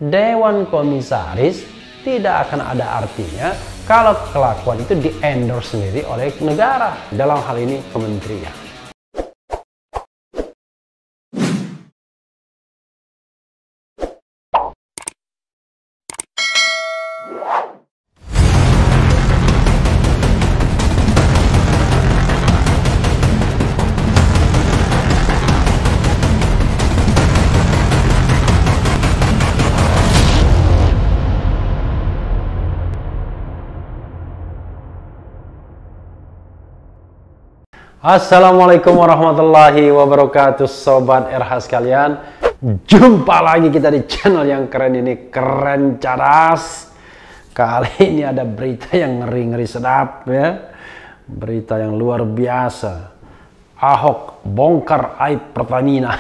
Dewan Komisaris tidak akan ada artinya kalau kelakuan itu di-endorse sendiri oleh negara, dalam hal ini kementerian. Assalamualaikum warahmatullahi wabarakatuh, Sobat RH sekalian. Jumpa lagi kita di channel yang keren ini, Keren Cadas. Kali ini ada berita yang ngeri-ngeri sedap ya. Berita yang luar biasa. Ahok bongkar aib Pertamina.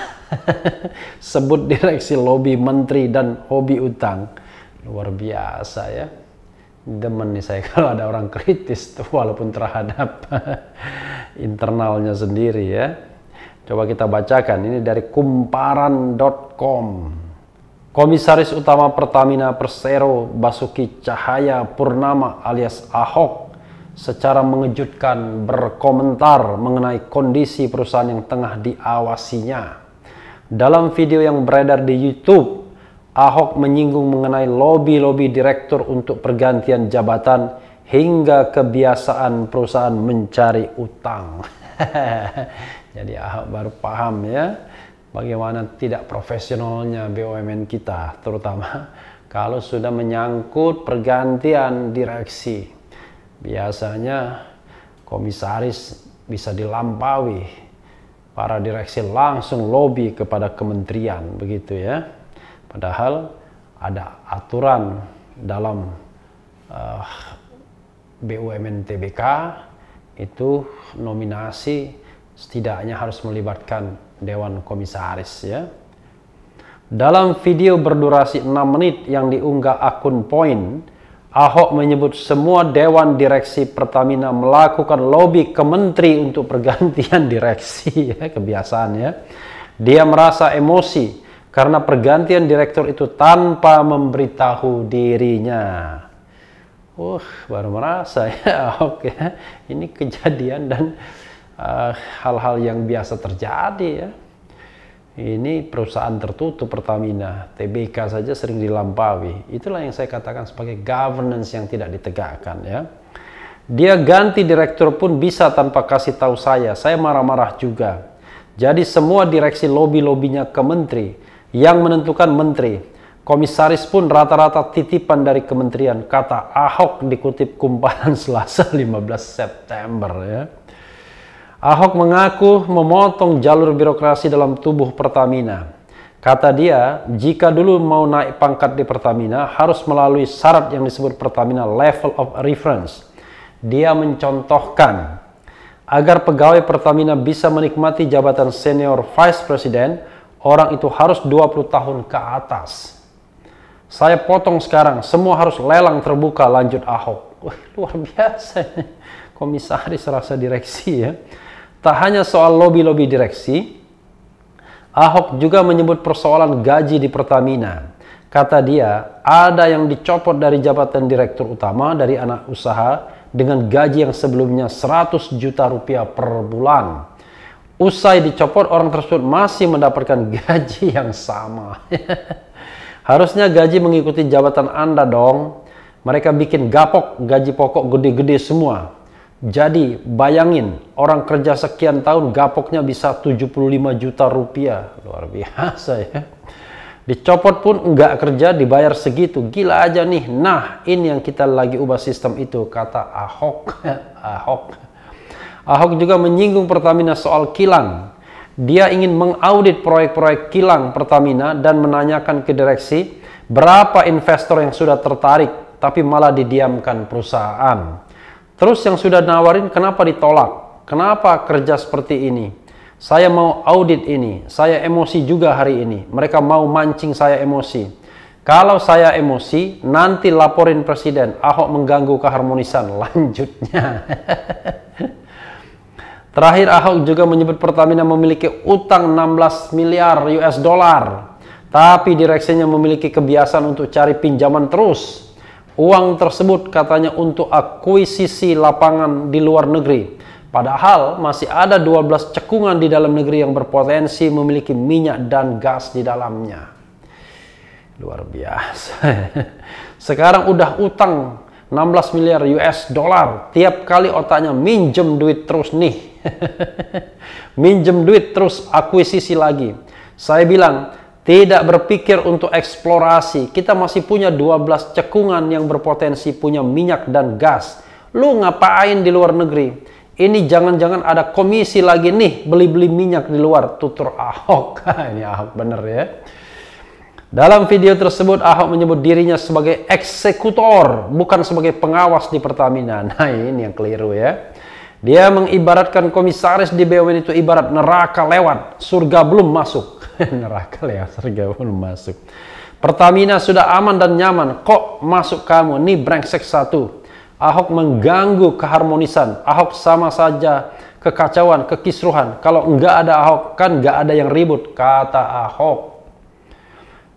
Sebut direksi lobi menteri dan hobi utang. Luar biasa ya. Demen nih saya kalau ada orang kritis tuh, walaupun terhadap internalnya sendiri ya. Coba kita bacakan, ini dari kumparan.com. Komisaris Utama Pertamina Persero Basuki Cahaya Purnama alias Ahok secara mengejutkan berkomentar mengenai kondisi perusahaan yang tengah diawasinya. Dalam video yang beredar di YouTube, Ahok menyinggung mengenai lobi-lobi direktur untuk pergantian jabatan hingga kebiasaan perusahaan mencari utang. Jadi Ahok baru paham ya bagaimana tidak profesionalnya BUMN kita, terutama kalau sudah menyangkut pergantian direksi. Biasanya komisaris bisa dilampaui, para direksi langsung lobi kepada kementerian, begitu ya. Padahal ada aturan dalam BUMN Tbk itu nominasi setidaknya harus melibatkan Dewan Komisaris ya. Dalam video berdurasi 6 menit yang diunggah akun Point, Ahok menyebut semua Dewan Direksi Pertamina melakukan lobi ke menteri untuk pergantian direksi ya, kebiasaan ya. Dia merasa emosi karena pergantian direktur itu tanpa memberitahu dirinya. Baru merasa ya Ahok ya. Ini kejadian dan hal-hal yang biasa terjadi ya. Ini perusahaan tertutup Pertamina, Tbk saja sering dilampaui. Itulah yang saya katakan sebagai governance yang tidak ditegakkan ya. Dia ganti direktur pun bisa tanpa kasih tahu saya marah-marah juga. Jadi semua direksi lobi-lobinya ke menteri, yang menentukan menteri. Komisaris pun rata-rata titipan dari kementerian, kata Ahok dikutip Kumparan Selasa 15 September ya. Ahok mengaku memotong jalur birokrasi dalam tubuh Pertamina. Kata dia, jika dulu mau naik pangkat di Pertamina harus melalui syarat yang disebut Pertamina Level of Reference. Dia mencontohkan, agar pegawai Pertamina bisa menikmati jabatan senior vice president, orang itu harus 20 tahun ke atas. Saya potong sekarang, semua harus lelang terbuka, lanjut Ahok. Luar biasa. Komisaris rasa direksi ya. Tak hanya soal lobi-lobi direksi, Ahok juga menyebut persoalan gaji di Pertamina. Kata dia, ada yang dicopot dari jabatan direktur utama dari anak usaha dengan gaji yang sebelumnya 100 juta rupiah per bulan. Usai dicopot, orang tersebut masih mendapatkan gaji yang sama. Harusnya gaji mengikuti jabatan Anda dong. Mereka bikin gapok, gaji pokok gede-gede semua. Jadi bayangin, orang kerja sekian tahun gapoknya bisa 75 juta rupiah. Luar biasa ya. Dicopot pun enggak kerja dibayar segitu. Gila aja nih. Nah, ini yang kita lagi ubah sistem itu, kata Ahok. Ahok juga menyinggung Pertamina soal kilang. Dia ingin mengaudit proyek-proyek kilang Pertamina dan menanyakan ke direksi berapa investor yang sudah tertarik tapi malah didiamkan perusahaan. Terus yang sudah nawarin kenapa ditolak? Kenapa kerja seperti ini? Saya mau audit ini. Saya emosi juga hari ini. Mereka mau mancing saya emosi. Kalau saya emosi, nanti laporin presiden. Ahok mengganggu keharmonisan. Lanjutnya. Terakhir, Ahok juga menyebut Pertamina memiliki utang 16 miliar US dollar. Tapi direksinya memiliki kebiasaan untuk cari pinjaman terus. Uang tersebut katanya untuk akuisisi lapangan di luar negeri. Padahal masih ada 12 cekungan di dalam negeri yang berpotensi memiliki minyak dan gas di dalamnya. Luar biasa. Sekarang udah utang 16 miliar US dollar. Tiap kali otaknya minjem duit terus nih. Minjem duit terus akuisisi lagi. Saya bilang, tidak berpikir untuk eksplorasi. Kita masih punya 12 cekungan yang berpotensi punya minyak dan gas. Lu ngapain di luar negeri? Ini jangan-jangan ada komisi lagi nih beli-beli minyak di luar, tutur Ahok. Ini Ahok bener ya. Dalam video tersebut Ahok menyebut dirinya sebagai eksekutor, bukan sebagai pengawas di Pertamina. Nah ini yang keliru ya. Dia mengibaratkan komisaris di BUMN itu ibarat neraka lewat, surga belum masuk. Neraka lewat, surga belum masuk. Pertamina sudah aman dan nyaman, kok masuk kamu? Nih brengsek satu. Ahok mengganggu keharmonisan. Ahok sama saja kekacauan, kekisruhan. Kalau enggak ada Ahok, kan enggak ada yang ribut, kata Ahok.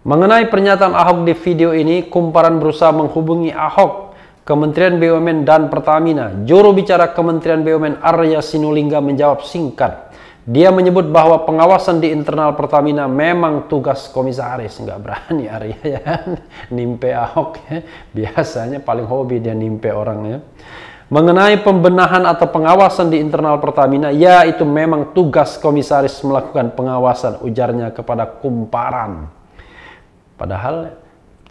Mengenai pernyataan Ahok di video ini, Kumparan berusaha menghubungi Ahok, Kementerian BUMN dan Pertamina. Juru bicara Kementerian BUMN Arya Sinulinga menjawab singkat. Dia menyebut bahwa pengawasan di internal Pertamina memang tugas komisaris. Nggak berani Arya ya, nimpe Ahok ya. Biasanya paling hobi dia nimpe orang ya. Mengenai pembenahan atau pengawasan di internal Pertamina, ya itu memang tugas komisaris melakukan pengawasan, ujarnya kepada Kumparan. Padahal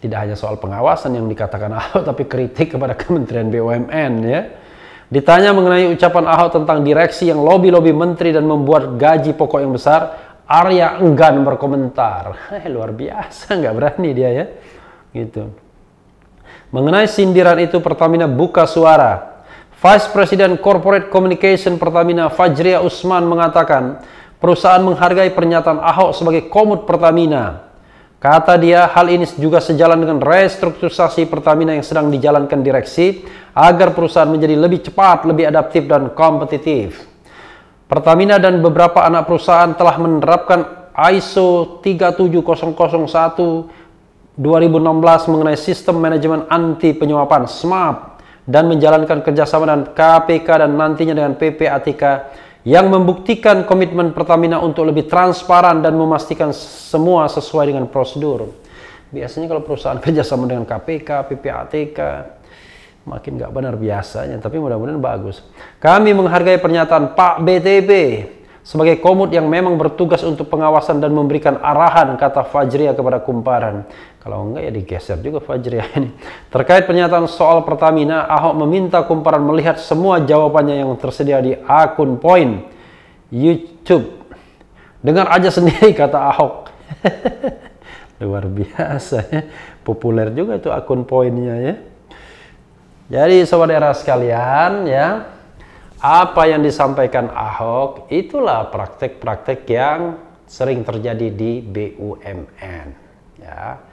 tidak hanya soal pengawasan yang dikatakan Ahok, tapi kritik kepada Kementerian BUMN ya. Ditanya mengenai ucapan Ahok tentang direksi yang lobi-lobi menteri dan membuat gaji pokok yang besar, Arya enggan berkomentar. Luar biasa, nggak berani dia ya. Gitu. Mengenai sindiran itu, Pertamina buka suara. Vice President Corporate Communication Pertamina Fajria Usman mengatakan, perusahaan menghargai pernyataan Ahok sebagai komut Pertamina. Kata dia, hal ini juga sejalan dengan restrukturisasi Pertamina yang sedang dijalankan direksi agar perusahaan menjadi lebih cepat, lebih adaptif, dan kompetitif. Pertamina dan beberapa anak perusahaan telah menerapkan ISO 37001 2016 mengenai sistem manajemen anti penyuapan SMAP dan menjalankan kerjasama dengan KPK dan nantinya dengan PPATK yang membuktikan komitmen Pertamina untuk lebih transparan dan memastikan semua sesuai dengan prosedur. Biasanya kalau perusahaan kerjasama dengan KPK, PPATK, makin nggak benar biasanya, tapi mudah-mudahan bagus. Kami menghargai pernyataan Pak BTP sebagai komut yang memang bertugas untuk pengawasan dan memberikan arahan, kata Fajria kepada Kumparan. Kalau enggak ya digeser juga Fajria ini. Terkait pernyataan soal Pertamina, Ahok meminta Kumparan melihat semua jawabannya yang tersedia di akun Point YouTube. Dengar aja sendiri, kata Ahok. Luar biasa ya. Populer juga itu akun Point-nya ya. Jadi sobat era sekalian ya, apa yang disampaikan Ahok itulah praktek-praktek yang sering terjadi di BUMN ya.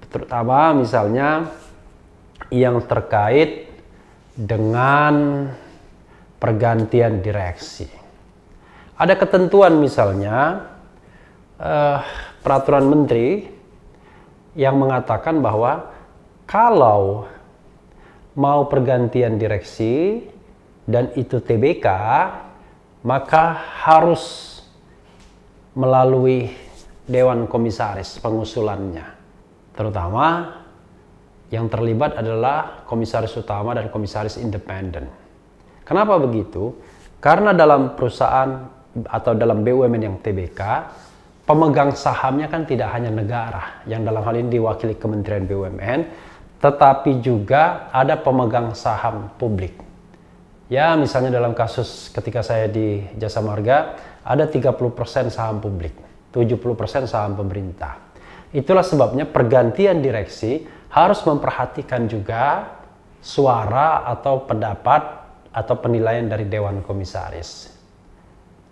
Terutama misalnya yang terkait dengan pergantian direksi. Ada ketentuan misalnya peraturan menteri yang mengatakan bahwa kalau mau pergantian direksi dan itu TBK, maka harus melalui Dewan Komisaris pengusulannya. Terutama yang terlibat adalah komisaris utama dan komisaris independen. Kenapa begitu? Karena dalam perusahaan atau dalam BUMN yang TBK, pemegang sahamnya kan tidak hanya negara, yang dalam hal ini diwakili Kementerian BUMN, tetapi juga ada pemegang saham publik. Ya, misalnya dalam kasus ketika saya di Jasa Marga, ada 30% saham publik, 70% saham pemerintah. Itulah sebabnya pergantian direksi harus memperhatikan juga suara atau pendapat atau penilaian dari Dewan Komisaris.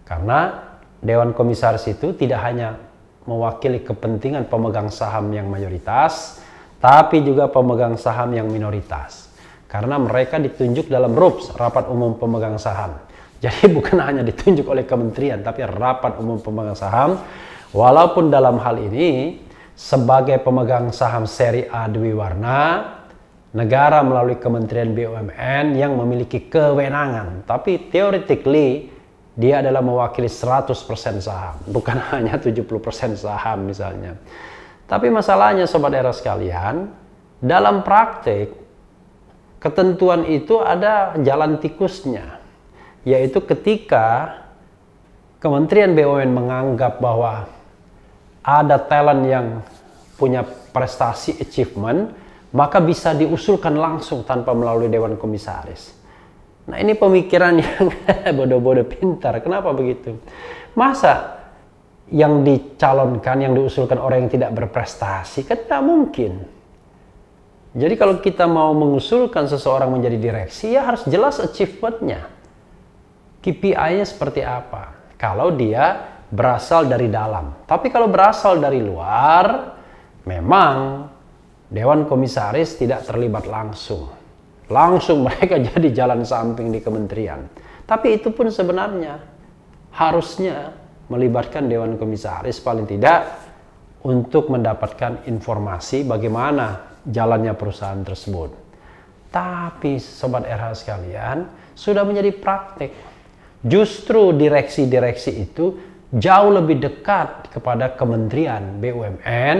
Karena Dewan Komisaris itu tidak hanya mewakili kepentingan pemegang saham yang mayoritas, tapi juga pemegang saham yang minoritas. Karena mereka ditunjuk dalam RUPS, Rapat Umum Pemegang Saham. Jadi bukan hanya ditunjuk oleh kementerian, tapi Rapat Umum Pemegang Saham Walaupun dalam hal ini, sebagai pemegang saham seri A Dwi Warna, negara melalui Kementerian BUMN yang memiliki kewenangan. Tapi theoretically, dia adalah mewakili 100% saham, bukan hanya 70% saham misalnya. Tapi masalahnya Sobat Era sekalian, dalam praktik, ketentuan itu ada jalan tikusnya. Yaitu ketika Kementerian BUMN menganggap bahwa ada talent yang punya prestasi achievement, maka bisa diusulkan langsung tanpa melalui Dewan Komisaris. Nah, ini pemikiran yang bodoh-bodoh pintar. Kenapa begitu? Masa yang dicalonkan, yang diusulkan orang yang tidak berprestasi? Kan tidak mungkin. Jadi kalau kita mau mengusulkan seseorang menjadi direksi, ya harus jelas achievement-nya. KPI-nya seperti apa? Kalau dia berasal dari dalam. Tapi kalau berasal dari luar, memang Dewan Komisaris tidak terlibat langsung. Langsung mereka jadi jalan samping di kementerian. Tapi itu pun sebenarnya harusnya melibatkan Dewan Komisaris paling tidak untuk mendapatkan informasi bagaimana jalannya perusahaan tersebut. Tapi Sobat RH sekalian, sudah menjadi praktik. Justru direksi-direksi itu jauh lebih dekat kepada Kementerian BUMN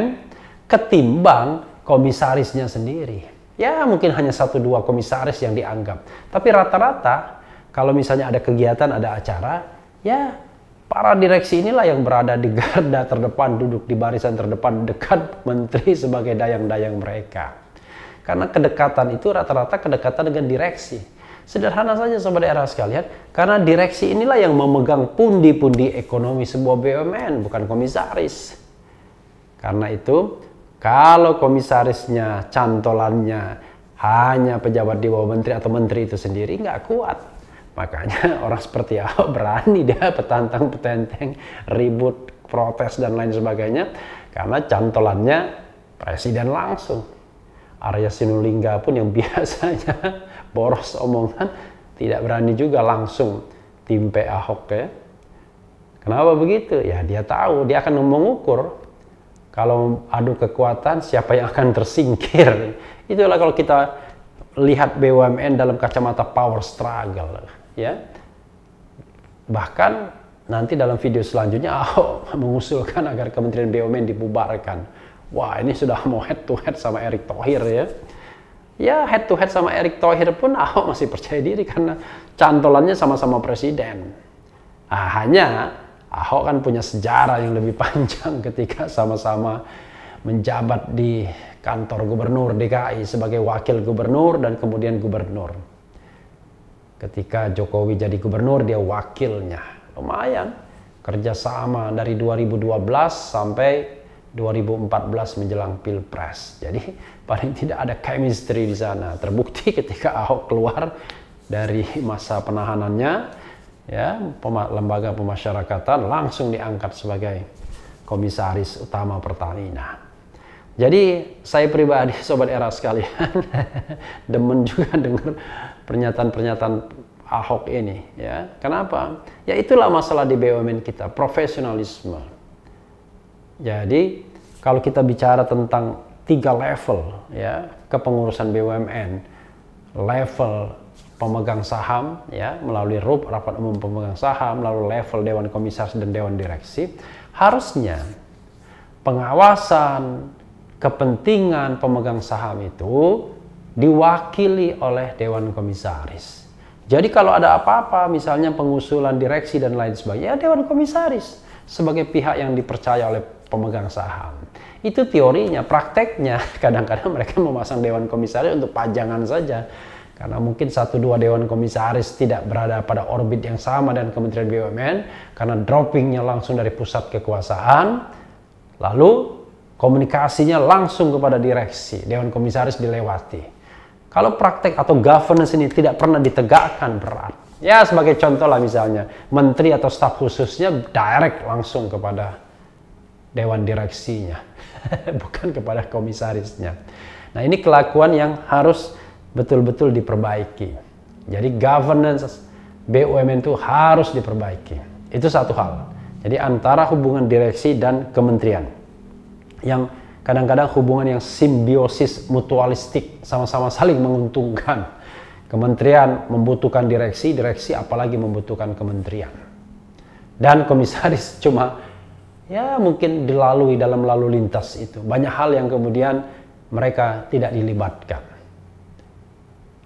ketimbang komisarisnya sendiri. Ya mungkin hanya 1-2 komisaris yang dianggap. Tapi rata-rata kalau misalnya ada kegiatan, ada acara, ya para direksi inilah yang berada di garda terdepan, duduk di barisan terdepan dekat menteri sebagai dayang-dayang mereka. Karena kedekatan itu rata-rata kedekatan dengan direksi. Sederhana saja Sobat Era sekalian, karena direksi inilah yang memegang pundi-pundi ekonomi sebuah BUMN, bukan komisaris. Karena itu, kalau komisarisnya, cantolannya hanya pejabat di bawah menteri atau menteri itu sendiri, nggak kuat. Makanya orang seperti Ahok berani dia petantang-petenteng, ribut, protes, dan lain sebagainya. Karena cantolannya presiden langsung. Arya Sinulinga pun yang biasanya boros omongan, tidak berani juga langsung timpe Ahok ya. Kenapa begitu? Ya dia tahu, dia akan mengukur kalau adu kekuatan siapa yang akan tersingkir. Itulah kalau kita lihat BUMN dalam kacamata power struggle ya. Bahkan nanti dalam video selanjutnya Ahok mengusulkan agar Kementerian BUMN dibubarkan. Wah, ini sudah mau head to head sama Erick Thohir ya. Ya head to head sama Erick Thohir pun Ahok masih percaya diri karena cantolannya sama-sama presiden. Nah, hanya Ahok kan punya sejarah yang lebih panjang ketika sama-sama menjabat di kantor gubernur DKI sebagai wakil gubernur dan kemudian gubernur. Ketika Jokowi jadi gubernur, dia wakilnya. Lumayan, kerjasama dari 2012 sampai 2014 menjelang Pilpres. Jadi paling tidak ada chemistry di sana. Terbukti ketika Ahok keluar dari masa penahanannya, ya, lembaga pemasyarakatan langsung diangkat sebagai komisaris utama Pertamina. Jadi saya pribadi Sobat Era sekalian demen juga dengar pernyataan-pernyataan Ahok ini ya. Kenapa? Ya itulah masalah di BUMN kita, profesionalisme. Jadi kalau kita bicara tentang 3 level ya kepengurusan BUMN, level pemegang saham ya melalui RUP, rapat umum pemegang saham, lalu level dewan komisaris dan dewan direksi, harusnya pengawasan kepentingan pemegang saham itu diwakili oleh dewan komisaris. Jadi kalau ada apa-apa misalnya pengusulan direksi dan lain sebagainya, ya dewan komisaris sebagai pihak yang dipercaya oleh pemegang saham. Itu teorinya, prakteknya kadang-kadang mereka memasang dewan komisaris untuk pajangan saja. Karena mungkin 1-2 dewan komisaris tidak berada pada orbit yang sama dengan Kementerian BUMN, karena droppingnya langsung dari pusat kekuasaan, lalu komunikasinya langsung kepada direksi, dewan komisaris dilewati. Kalau praktek atau governance ini tidak pernah ditegakkan berat. Ya sebagai contoh lah misalnya, menteri atau staf khususnya direct langsung kepada dewan direksinya, bukan kepada komisarisnya. Nah ini kelakuan yang harus betul-betul diperbaiki. Jadi governance BUMN itu harus diperbaiki. Itu satu hal. Jadi antara hubungan direksi dan kementerian, yang kadang-kadang hubungan yang simbiosis, mutualistik, sama-sama saling menguntungkan. Kementerian membutuhkan direksi, direksi apalagi membutuhkan kementerian. Dan komisaris cuma ya mungkin dilalui dalam lalu lintas itu. Banyak hal yang kemudian mereka tidak dilibatkan.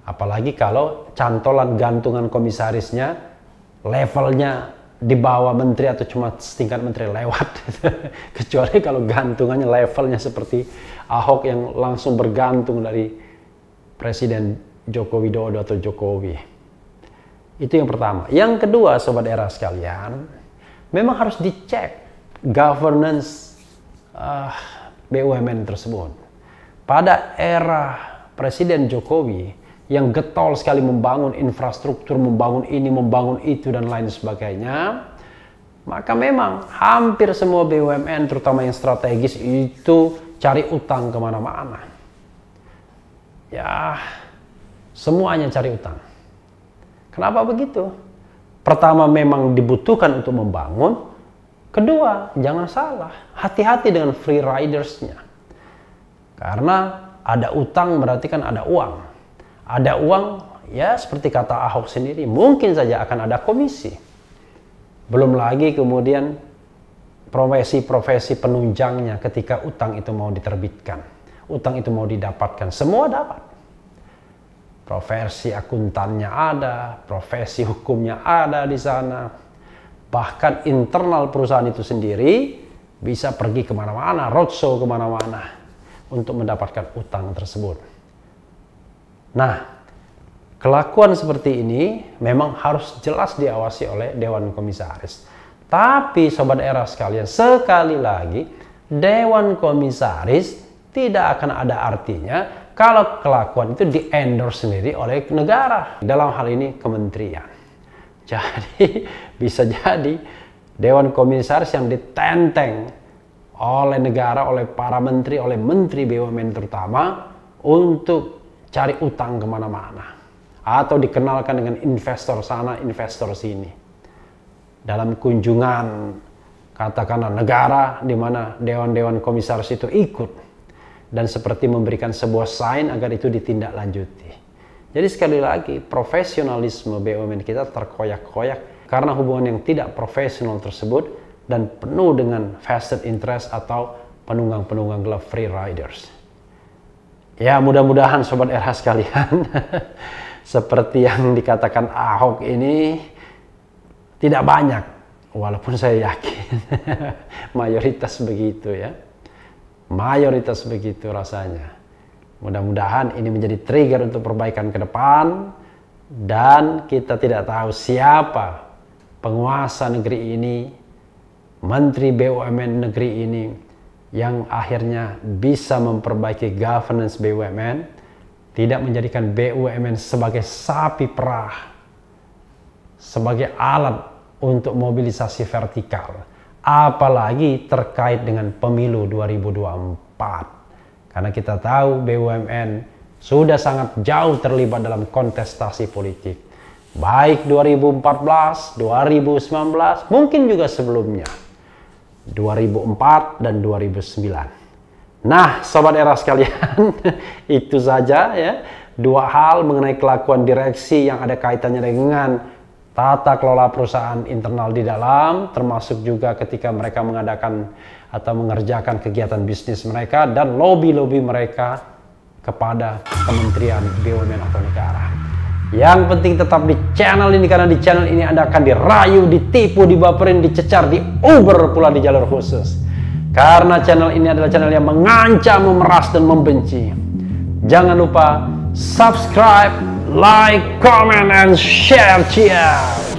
Apalagi kalau cantolan gantungan komisarisnya levelnya di bawah menteri atau cuma setingkat menteri lewat. Kecuali kalau gantungannya levelnya seperti Ahok yang langsung bergantung dari Presiden Joko Widodo atau Jokowi. Itu yang pertama. Yang kedua, Sobat Era sekalian, memang harus dicek governance BUMN tersebut. Pada era Presiden Jokowi yang getol sekali membangun infrastruktur, membangun ini, membangun itu, dan lain sebagainya, maka memang hampir semua BUMN, terutama yang strategis, itu cari utang kemana-mana. Ya, semuanya cari utang. Kenapa begitu? Pertama, memang dibutuhkan untuk membangun. Kedua, jangan salah, hati-hati dengan free ridersnya. Karena ada utang berarti kan ada uang. Ada uang, ya seperti kata Ahok sendiri, mungkin saja akan ada komisi. Belum lagi kemudian profesi-profesi penunjangnya ketika utang itu mau diterbitkan. Utang itu mau didapatkan, semua dapat. Profesi akuntannya ada, profesi hukumnya ada di sana. Bahkan internal perusahaan itu sendiri bisa pergi kemana-mana, roadshow kemana-mana untuk mendapatkan utang tersebut. Nah, kelakuan seperti ini memang harus jelas diawasi oleh Dewan Komisaris. Tapi Sobat Era sekalian, sekali lagi, Dewan Komisaris tidak akan ada artinya kalau kelakuan itu di-endorse sendiri oleh negara. Dalam hal ini kementerian. Jadi, bisa jadi Dewan Komisaris yang ditenteng oleh negara, oleh para menteri, oleh menteri BUMN terutama, untuk cari utang kemana-mana, atau dikenalkan dengan investor sana, investor sini. Dalam kunjungan katakanlah negara di mana dewan-dewan komisaris itu ikut, dan seperti memberikan sebuah sign agar itu ditindaklanjuti. Jadi sekali lagi, profesionalisme BUMN kita terkoyak-koyak karena hubungan yang tidak profesional tersebut dan penuh dengan vested interest atau penunggang-penunggang gelap, free riders. Ya, mudah-mudahan Sobat RH sekalian, seperti yang dikatakan Ahok ini tidak banyak, walaupun saya yakin mayoritas begitu ya. Mayoritas begitu rasanya. Mudah-mudahan ini menjadi trigger untuk perbaikan ke depan, dan kita tidak tahu siapa penguasa negeri ini, menteri BUMN negeri ini, yang akhirnya bisa memperbaiki governance BUMN, tidak menjadikan BUMN sebagai sapi perah, sebagai alat untuk mobilisasi vertikal, apalagi terkait dengan pemilu 2024. Karena kita tahu BUMN sudah sangat jauh terlibat dalam kontestasi politik, baik 2014, 2019, mungkin juga sebelumnya, 2004 dan 2009. Nah, Sobat Era sekalian, itu saja ya, dua hal mengenai kelakuan direksi yang ada kaitannya dengan tata kelola perusahaan internal di dalam, termasuk juga ketika mereka mengadakan atau mengerjakan kegiatan bisnis mereka dan lobby-lobby mereka kepada kementerian BUMN atau negara. Yang penting tetap di channel ini, karena di channel ini Anda akan dirayu, ditipu, dibaperin, dicecar, diuber pula di jalur khusus. Karena channel ini adalah channel yang mengancam, memeras, dan membenci. Jangan lupa subscribe, like, comment, and share. Cheers!